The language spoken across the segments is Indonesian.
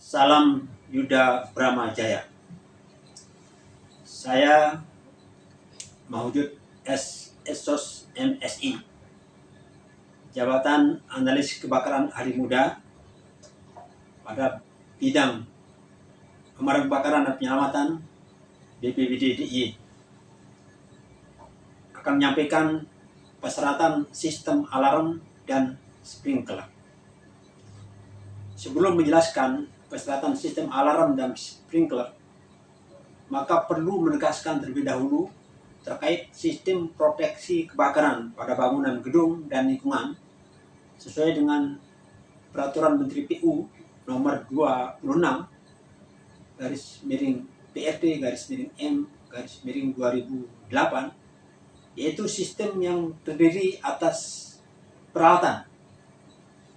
Salam Yuda Bramajaya. Saya Mahujud SSOS MSI, Jabatan Analis Kebakaran Ahli Muda pada bidang pemadam kebakaran dan penyelamatan BPBD DIY, akan menyampaikan persyaratan sistem alarm dan sprinkler. Sebelum menjelaskan persyaratan sistem alarm dan sprinkler, maka perlu menegaskan terlebih dahulu terkait sistem proteksi kebakaran pada bangunan gedung dan lingkungan sesuai dengan Peraturan Menteri PU nomor 26 PRT/M/2008, yaitu sistem yang terdiri atas peralatan,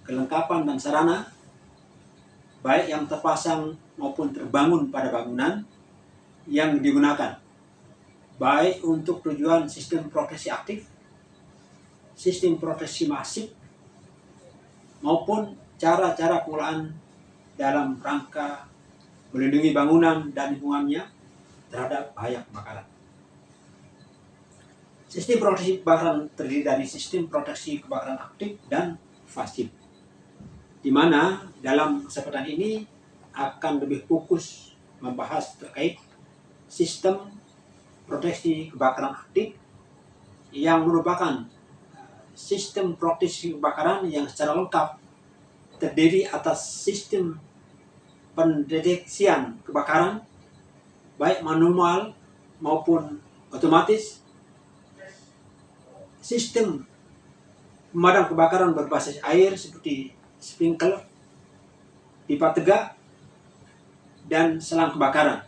kelengkapan dan sarana baik yang terpasang maupun terbangun pada bangunan yang digunakan, baik untuk tujuan sistem proteksi aktif, sistem proteksi masif, maupun cara-cara pengelolaan dalam rangka melindungi bangunan dan lingkungannya terhadap bahaya kebakaran. Sistem proteksi kebakaran terdiri dari sistem proteksi kebakaran aktif dan pasif, di mana dalam kesempatan ini akan lebih fokus membahas terkait sistem proteksi kebakaran aktif yang merupakan sistem proteksi kebakaran yang secara lengkap terdiri atas sistem pendeteksian kebakaran baik manual maupun otomatis, sistem pemadam kebakaran berbasis air seperti sprinkler, pipa tegak, dan selang kebakaran,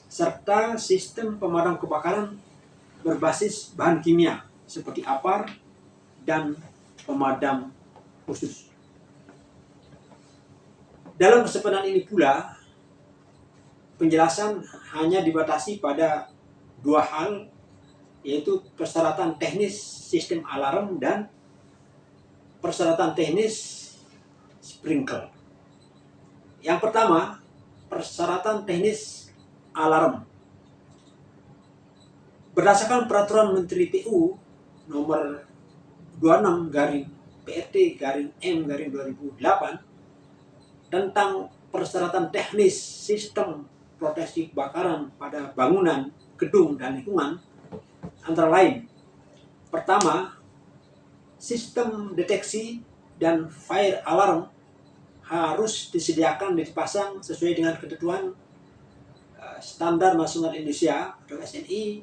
serta sistem pemadam kebakaran berbasis bahan kimia seperti APAR dan pemadam khusus. Dalam kesempatan ini pula, penjelasan hanya dibatasi pada dua hal, yaitu persyaratan teknis sistem alarm dan persyaratan teknis sprinkler. Yang pertama, persyaratan teknis alarm. Berdasarkan Peraturan Menteri PU nomor 26/PRT/M/2008 tentang persyaratan teknis sistem proteksi kebakaran pada bangunan, gedung, dan lingkungan, antara lain: pertama, sistem deteksi dan fire alarm harus disediakan dan dipasang sesuai dengan ketentuan Standar Nasional Indonesia atau SNI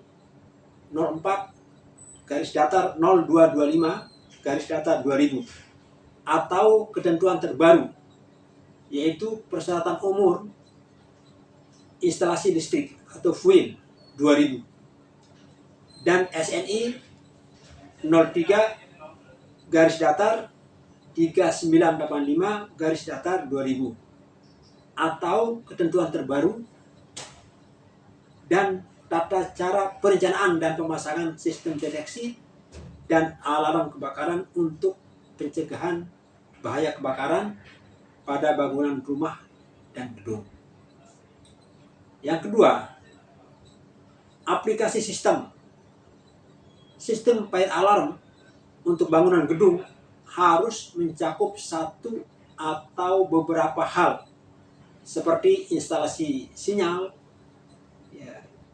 04/0225/2000 atau ketentuan terbaru, yaitu persyaratan umur instalasi listrik atau FUIL 2000 dan SNI 03/3985/2000 atau ketentuan terbaru, dan tata cara perencanaan dan pemasangan sistem deteksi dan alarm kebakaran untuk pencegahan bahaya kebakaran pada bangunan rumah dan gedung. Yang kedua, aplikasi sistem fire alarm untuk bangunan gedung harus mencakup satu atau beberapa hal seperti instalasi sinyal,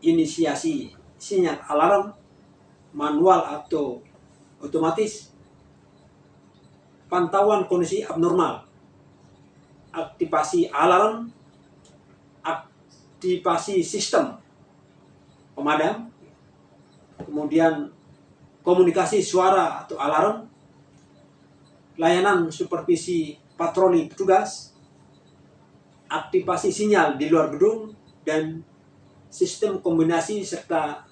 inisiasi sinyal alarm manual atau otomatis, pantauan kondisi abnormal, aktivasi alarm, aktivasi sistem pemadam, kemudian komunikasi suara atau alarm, layanan supervisi patroli petugas, aktivasi sinyal di luar gedung, dan sistem kombinasi serta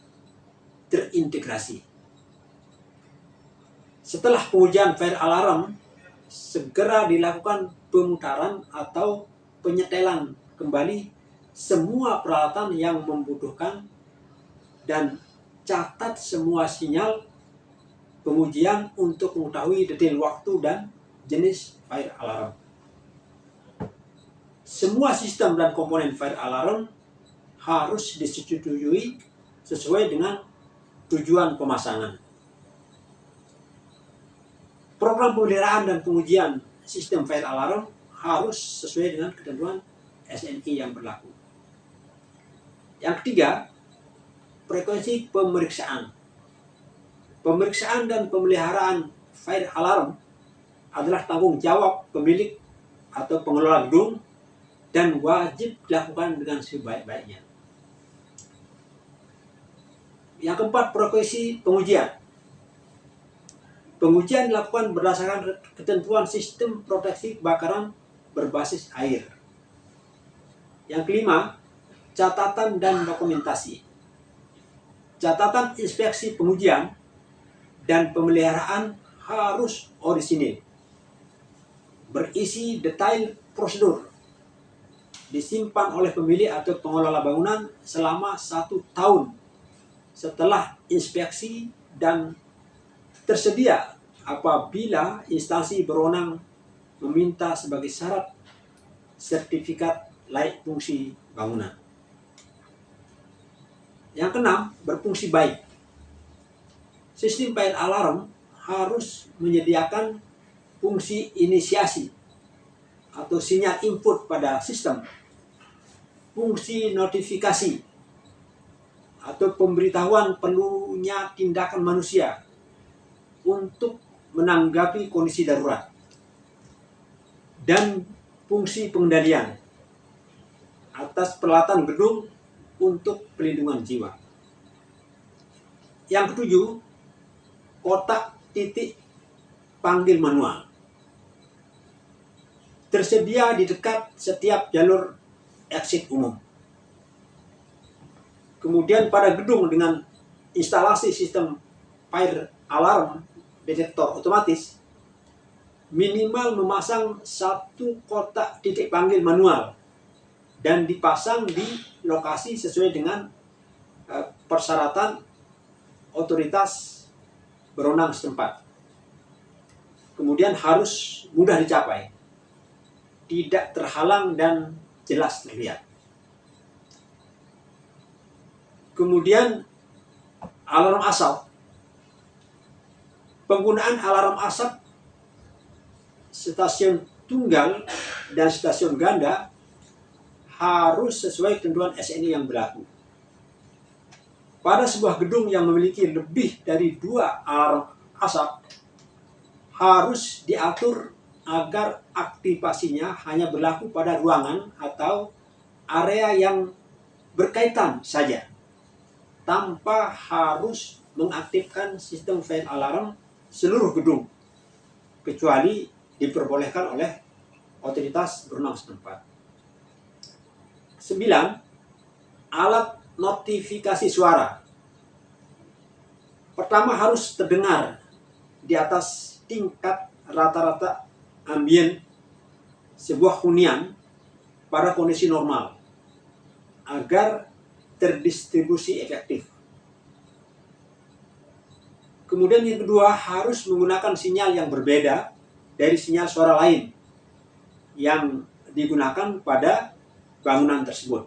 terintegrasi. Setelah pengujian fire alarm, segera dilakukan pemutaran atau penyetelan kembali semua peralatan yang membutuhkan dan catat semua sinyal pengujian untuk mengetahui detail waktu dan jenis fire alarm. semua sistem dan komponen fire alarm harus disetujui sesuai dengan tujuan pemasangan. Program pemeliharaan dan pengujian sistem fire alarm harus sesuai dengan ketentuan SNI yang berlaku. Yang ketiga, frekuensi pemeriksaan. Pemeriksaan dan pemeliharaan fire alarm adalah tanggung jawab pemilik atau pengelola gedung dan wajib dilakukan dengan sebaik-baiknya. Yang keempat, frekuensi pengujian. Pengujian dilakukan berdasarkan ketentuan sistem proteksi kebakaran berbasis air. Yang kelima, catatan dan dokumentasi. Catatan inspeksi pengujian dan pemeliharaan harus orisinil, berisi detail prosedur, disimpan oleh pemilik atau pengelola bangunan selama 1 tahun setelah inspeksi dan tersedia apabila instansi berwenang meminta sebagai syarat sertifikat layak fungsi bangunan. Yang keenam, berfungsi baik. Sistem fire alarm harus menyediakan fungsi inisiasi atau sinyal input pada sistem, fungsi notifikasi atau pemberitahuan perlunya tindakan manusia untuk menanggapi kondisi darurat, dan fungsi pengendalian atas peralatan gedung untuk pelindungan jiwa. Yang ketujuh, kotak titik panggil manual. Tersedia di dekat setiap jalur exit umum. Kemudian pada gedung dengan instalasi sistem fire alarm detektor otomatis, minimal memasang 1 kotak titik panggil manual dan dipasang di lokasi sesuai dengan persyaratan otoritas berwenang setempat. Kemudian harus mudah dicapai, tidak terhalang dan jelas terlihat. Kemudian alarm asap. Penggunaan alarm asap stasiun tunggal dan stasiun ganda harus sesuai ketentuan SNI yang berlaku. Pada sebuah gedung yang memiliki lebih dari 2 alarm asap, harus diatur agar aktivasinya hanya berlaku pada ruangan atau area yang berkaitan saja, tanpa harus mengaktifkan sistem fire alarm seluruh gedung, kecuali diperbolehkan oleh otoritas berwenang setempat. 9. Alat notifikasi suara. Pertama, harus terdengar di atas tingkat rata-rata ambien sebuah hunian pada kondisi normal agar terdistribusi efektif. Kemudian yang kedua, harus menggunakan sinyal yang berbeda dari sinyal suara lain yang digunakan pada bangunan tersebut.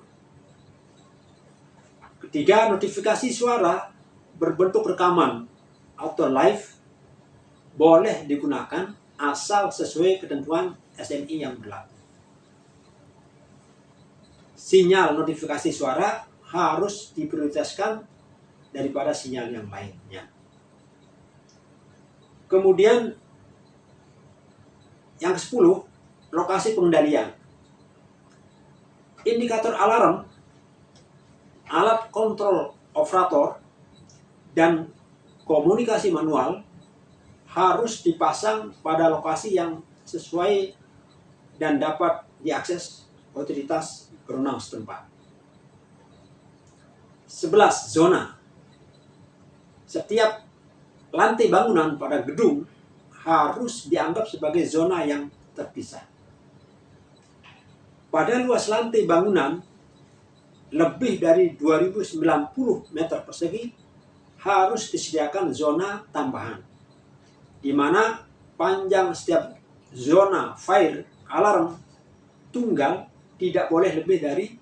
Ketiga, notifikasi suara berbentuk rekaman atau live boleh digunakan asal sesuai ketentuan SNI yang berlaku. Sinyal notifikasi suara harus diprioritaskan daripada sinyal yang lainnya. Kemudian yang ke-10, lokasi pengendalian. Indikator alarm, alat kontrol operator, dan komunikasi manual harus dipasang pada lokasi yang sesuai dan dapat diakses otoritas berwenang setempat. 11. Zona. Setiap lantai bangunan pada gedung harus dianggap sebagai zona yang terpisah. Pada luas lantai bangunan lebih dari 2090 meter persegi harus disediakan zona tambahan, di mana panjang setiap zona fire alarm tunggal tidak boleh lebih dari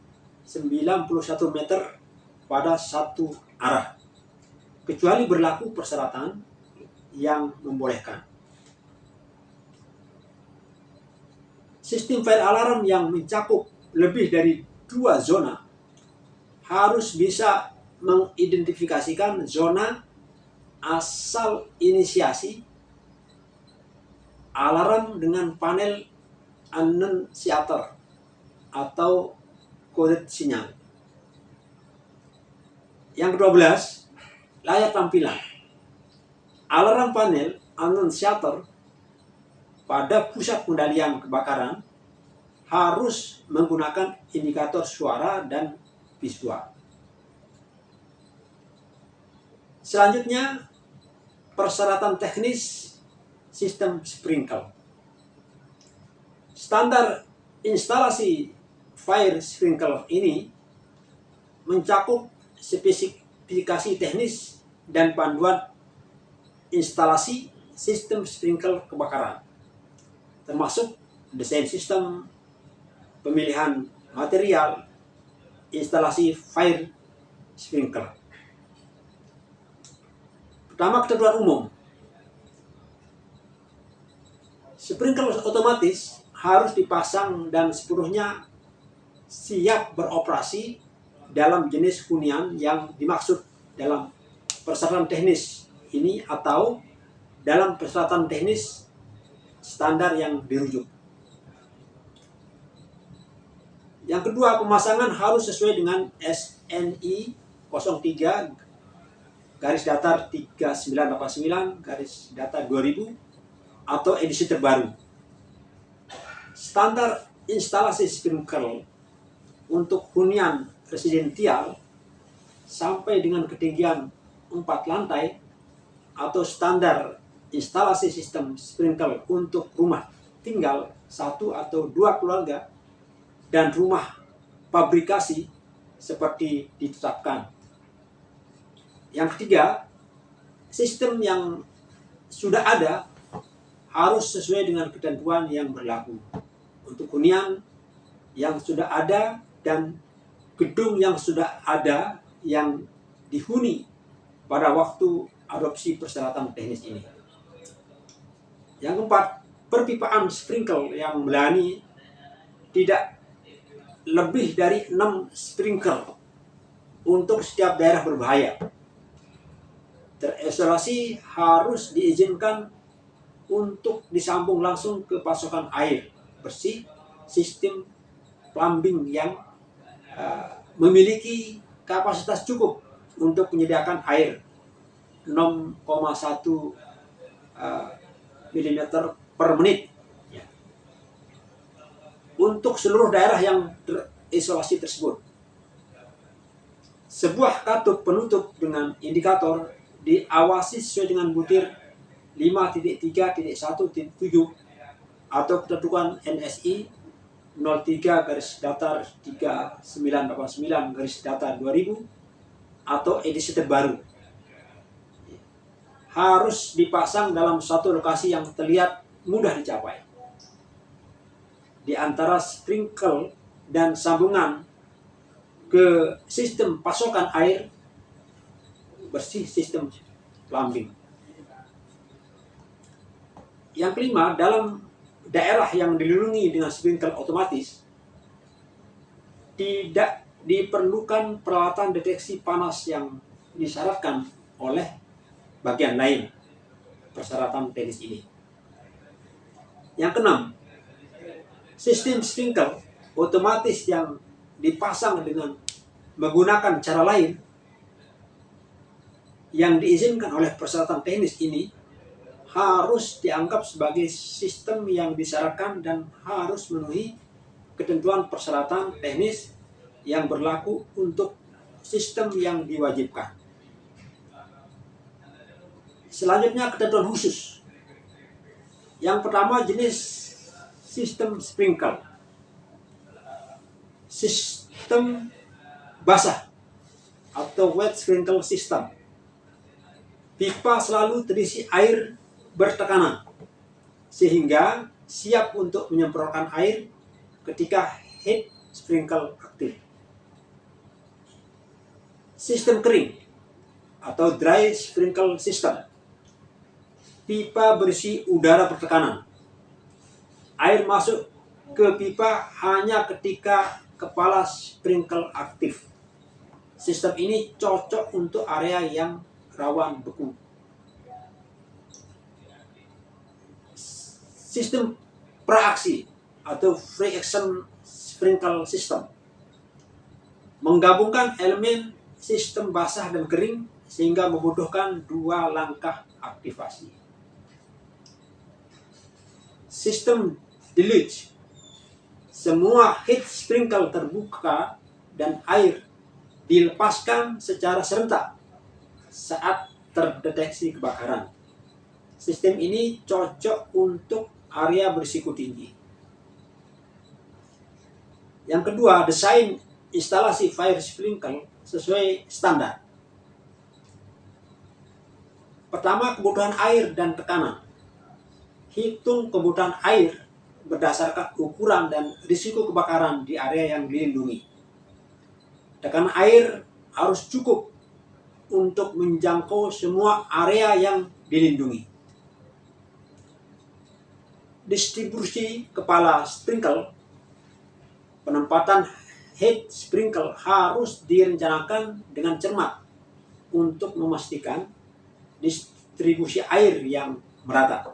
91 meter pada satu arah, kecuali berlaku persyaratan yang membolehkan. Sistem fire alarm yang mencakup lebih dari 2 zona harus bisa mengidentifikasikan zona asal inisiasi alarm dengan panel annunciator atau kode sinyal. Yang ke-12, layar tampilan. Alarm panel annunciator pada pusat kendalian kebakaran harus menggunakan indikator suara dan visual. Selanjutnya, persyaratan teknis sistem sprinkler. Standar instalasi fire sprinkler ini mencakup spesifikasi teknis dan panduan instalasi sistem sprinkler kebakaran, termasuk desain sistem, pemilihan material, instalasi fire sprinkler. Pertama, ketentuan umum. Sprinkler otomatis harus dipasang dan sepenuhnya siap beroperasi dalam jenis hunian yang dimaksud dalam persyaratan teknis ini atau dalam persyaratan teknis standar yang dirujuk. Yang kedua, pemasangan harus sesuai dengan SNI 03 garis datar 3989 garis datar 2000 atau edisi terbaru. Standar instalasi sprinkler untuk hunian residensial sampai dengan ketinggian 4 lantai atau standar instalasi sistem sprinkler untuk rumah tinggal 1 atau 2 keluarga dan rumah pabrikasi seperti ditetapkan. Yang ketiga, sistem yang sudah ada harus sesuai dengan ketentuan yang berlaku untuk hunian yang sudah ada dan gedung yang sudah ada yang dihuni pada waktu adopsi persyaratan teknis ini. Yang keempat, perpipaan sprinkler yang melayani tidak lebih dari 6 sprinkler untuk setiap daerah berbahaya. Terisolasi harus diizinkan untuk disambung langsung ke pasokan air bersih sistem plumbing yang memiliki kapasitas cukup untuk menyediakan air 6,1 mm per menit untuk seluruh daerah yang terisolasi tersebut. Sebuah katup penutup dengan indikator diawasi sesuai dengan butir 5.3.1.7 atau ketentuan NSI 03 garis datar 3989 garis datar 2000 atau edisi terbaru. Harus dipasang dalam satu lokasi yang terlihat mudah dicapai. Di antara sprinkler dan sambungan ke sistem pasokan air bersih sistem plumbing. Yang kelima, dalam daerah yang dilindungi dengan sprinkler otomatis tidak diperlukan peralatan deteksi panas yang disyaratkan oleh bagian lain persyaratan teknis ini. Yang keenam, sistem sprinkler otomatis yang dipasang dengan menggunakan cara lain yang diizinkan oleh persyaratan teknis ini harus dianggap sebagai sistem yang disyaratkan dan harus memenuhi ketentuan persyaratan teknis yang berlaku untuk sistem yang diwajibkan. Selanjutnya, ketentuan khusus. Yang pertama, jenis sistem sprinkler. Sistem basah atau wet sprinkler system. Pipa selalu terisi air bertekanan sehingga siap untuk menyemprotkan air ketika head sprinkle aktif. Sistem kering atau dry sprinkle system. Pipa berisi udara bertekanan. Air masuk ke pipa hanya ketika kepala sprinkle aktif. Sistem ini cocok untuk area yang rawan beku. Sistem praaksi atau free action sprinkle system menggabungkan elemen sistem basah dan kering sehingga membutuhkan 2 langkah aktivasi. Sistem deluge. Semua heat sprinkle terbuka dan air dilepaskan secara serentak saat terdeteksi kebakaran. Sistem ini cocok untuk area berisiko tinggi. Yang kedua, desain instalasi fire sprinkle sesuai standar. Pertama, kebutuhan air dan tekanan. Hitung kebutuhan air berdasarkan ukuran dan risiko kebakaran di area yang dilindungi. Tekanan air harus cukup untuk menjangkau semua area yang dilindungi. Distribusi kepala sprinkle. Penempatan head sprinkle harus direncanakan dengan cermat untuk memastikan distribusi air yang merata.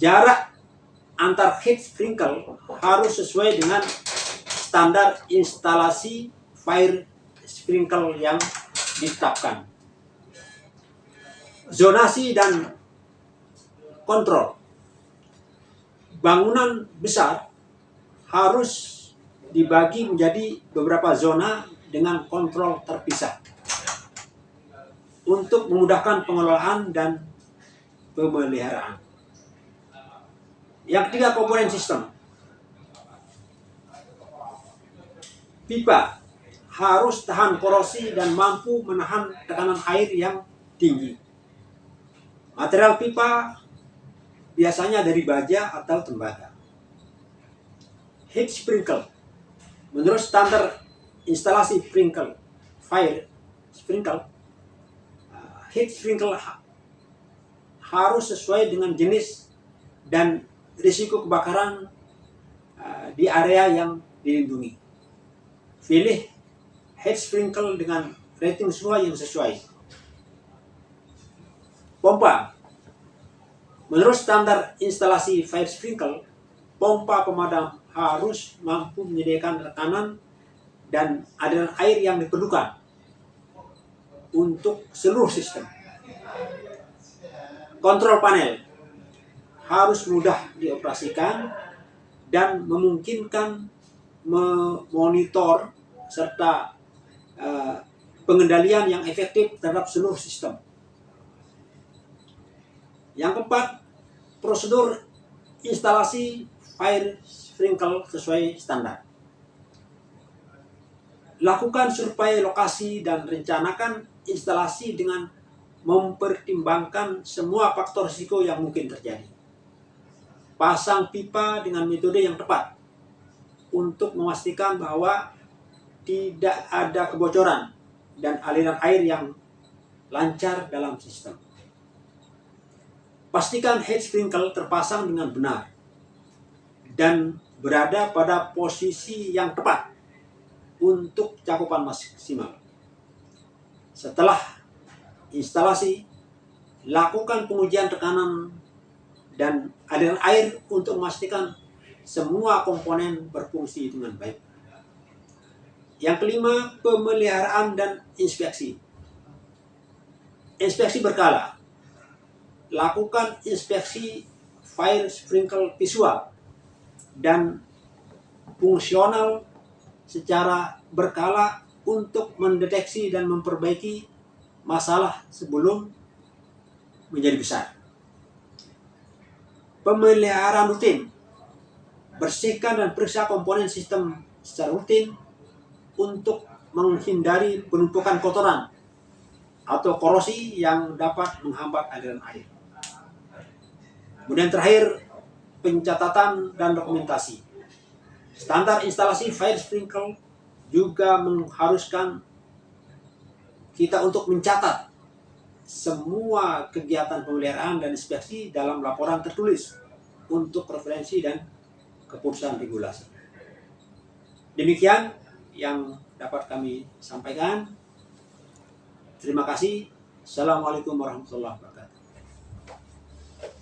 Jarak antar head sprinkle harus sesuai dengan standar instalasi fire sprinkle yang ditetapkan. Zonasi dan kontrol. Bangunan besar harus dibagi menjadi beberapa zona dengan kontrol terpisah untuk memudahkan pengelolaan dan pemeliharaan. Yang ketiga, komponen sistem. Pipa harus tahan korosi dan mampu menahan tekanan air yang tinggi. Material pipa biasanya dari baja atau tembaga. Heat sprinkle. Menurut standar instalasi fire sprinkle, heat sprinkle harus sesuai dengan jenis dan risiko kebakaran di area yang dilindungi. Pilih heat sprinkle dengan rating suhu yang sesuai. Pompa. Menurut standar instalasi fire sprinkle, pompa pemadam harus mampu menyediakan tekanan dan aliran air yang diperlukan untuk seluruh sistem. Kontrol panel harus mudah dioperasikan dan memungkinkan memonitor serta pengendalian yang efektif terhadap seluruh sistem. Yang keempat, prosedur instalasi fire sprinkle sesuai standar. Lakukan survei lokasi dan rencanakan instalasi dengan mempertimbangkan semua faktor risiko yang mungkin terjadi. Pasang pipa dengan metode yang tepat untuk memastikan bahwa tidak ada kebocoran dan aliran air yang lancar dalam sistem. Pastikan head sprinkle terpasang dengan benar dan berada pada posisi yang tepat untuk cakupan maksimal. Setelah instalasi, lakukan pengujian tekanan dan aliran air untuk memastikan semua komponen berfungsi dengan baik. Yang kelima, pemeliharaan dan inspeksi. Inspeksi berkala. Lakukan inspeksi fire sprinkle visual dan fungsional secara berkala untuk mendeteksi dan memperbaiki masalah sebelum menjadi besar. Pemeliharaan rutin. Bersihkan dan periksa komponen sistem secara rutin untuk menghindari penumpukan kotoran atau korosi yang dapat menghambat aliran air. Kemudian terakhir, pencatatan dan dokumentasi. Standar instalasi fire sprinkler juga mengharuskan kita untuk mencatat semua kegiatan pemeliharaan dan inspeksi dalam laporan tertulis untuk referensi dan keputusan regulasi. Demikian yang dapat kami sampaikan. Terima kasih. Assalamualaikum warahmatullahi wabarakatuh.